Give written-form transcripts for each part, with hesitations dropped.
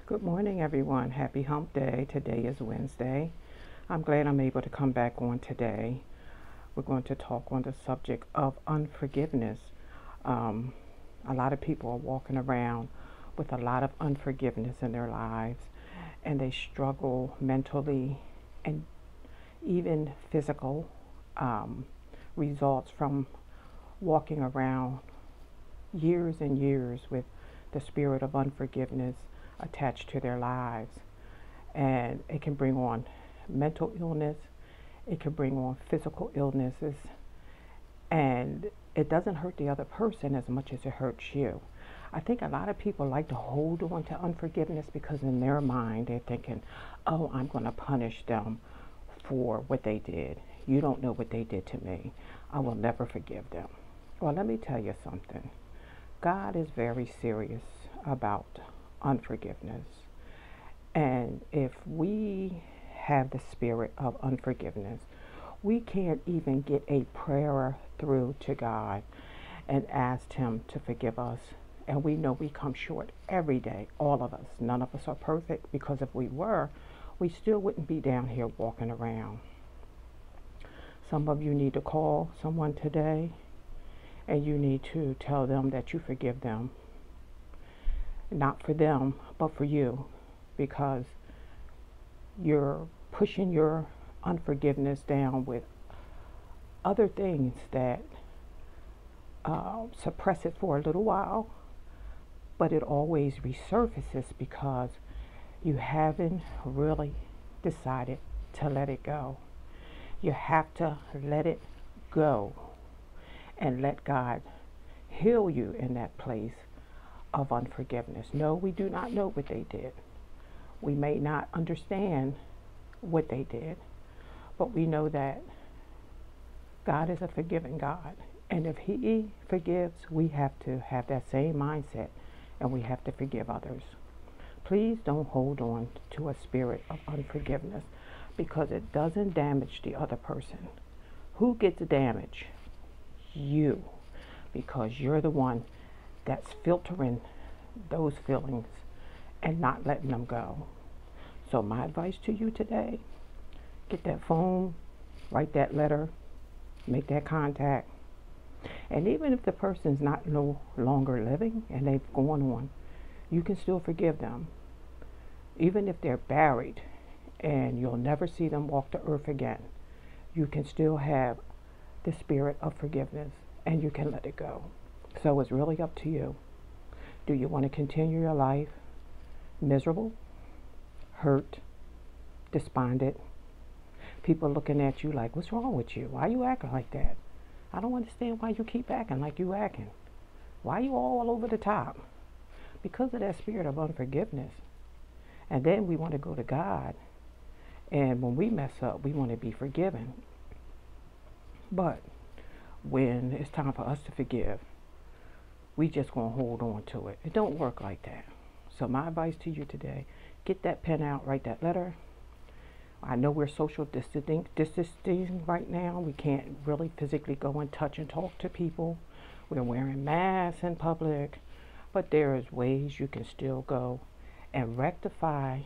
Good morning, everyone. Happy hump day. Today is Wednesday. I'm glad I'm able to come back on today. We're going to talk on the subject of unforgiveness. Um, a lot of people are walking around with a lot of unforgiveness in their lives, and they struggle mentally and even physical results from walking around years and years with the spirit of unforgiveness attached to their lives. And it can bring on mental illness, it can bring on physical illnesses, and it doesn't hurt the other person as much as it hurts you. I think a lot of people like to hold on to unforgiveness because in their mind they're thinking, oh, I'm going to punish them for what they did. You don't know what they did to me. I will never forgive them. Well, let me tell you something. God is very serious about unforgiveness. And if we have the spirit of unforgiveness, we can't even get a prayer through to God and ask Him to forgive us. And we know we come short every day, all of us. None of us are perfect, because if we were, we still wouldn't be down here walking around. Some of you need to call someone today, and you need to tell them that you forgive them. Not for them, but for you, because you're pushing your unforgiveness down with other things that suppress it for a little while, but it always resurfaces because you haven't really decided to let it go. You have to let it go and let God heal you in that place of unforgiveness. No, we do not know what they did. We may not understand what they did, but we know that God is a forgiving God. And if He forgives, we have to have that same mindset, and we have to forgive others. Please don't hold on to a spirit of unforgiveness, because it doesn't damage the other person. Who gets damaged? You, because you're the one that's filtering those feelings and not letting them go. So my advice to you today, get that phone, write that letter, make that contact. And even if the person's not no longer living and they've gone on, you can still forgive them. Even if they're buried and you'll never see them walk the earth again, you can still have the spirit of forgiveness, and you can let it go. So it's really up to you. Do you want to continue your life miserable, hurt, despondent? People looking at you like, what's wrong with you? Why are you acting like that? I don't understand why you keep acting like you acting. Why are you all over the top? Because of that spirit of unforgiveness. And then we want to go to God, and when we mess up, we want to be forgiven. But when it's time for us to forgive, we just gonna hold on to it. It don't work like that. So my advice to you today, get that pen out, write that letter. I know we're social distancing right now. We can't really physically go and touch and talk to people. We're wearing masks in public, but there is ways you can still go and rectify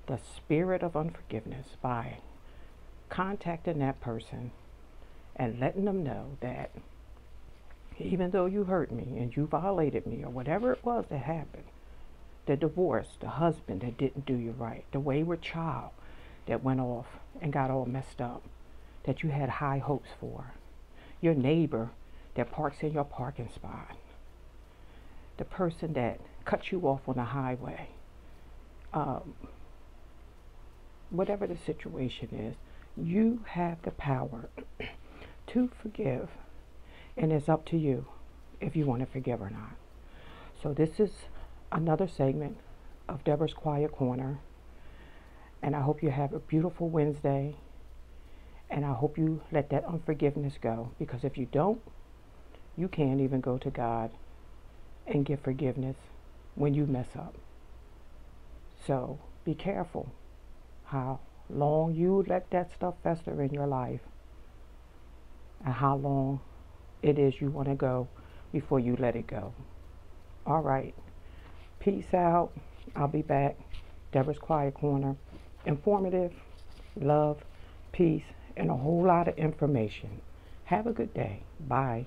the spirit of unforgiveness by contacting that person and letting them know that even though you hurt me and you violated me or whatever it was that happened, the divorce, the husband that didn't do you right, the wayward child that went off and got all messed up, that you had high hopes for, your neighbor that parks in your parking spot, the person that cuts you off on the highway, whatever the situation is, you have the power to forgive, and it's up to you if you want to forgive or not. So this is another segment of Deborah's Quiet Corner, and I hope you have a beautiful Wednesday, and I hope you let that unforgiveness go, because if you don't, you can't even go to God and give forgiveness when you mess up. So be careful how long you let that stuff fester in your life, and how long it is you want to go before you let it go. All right. Peace out. I'll be back. Deborah's Quiet Corner. Informative, love, peace, and a whole lot of information. Have a good day. Bye.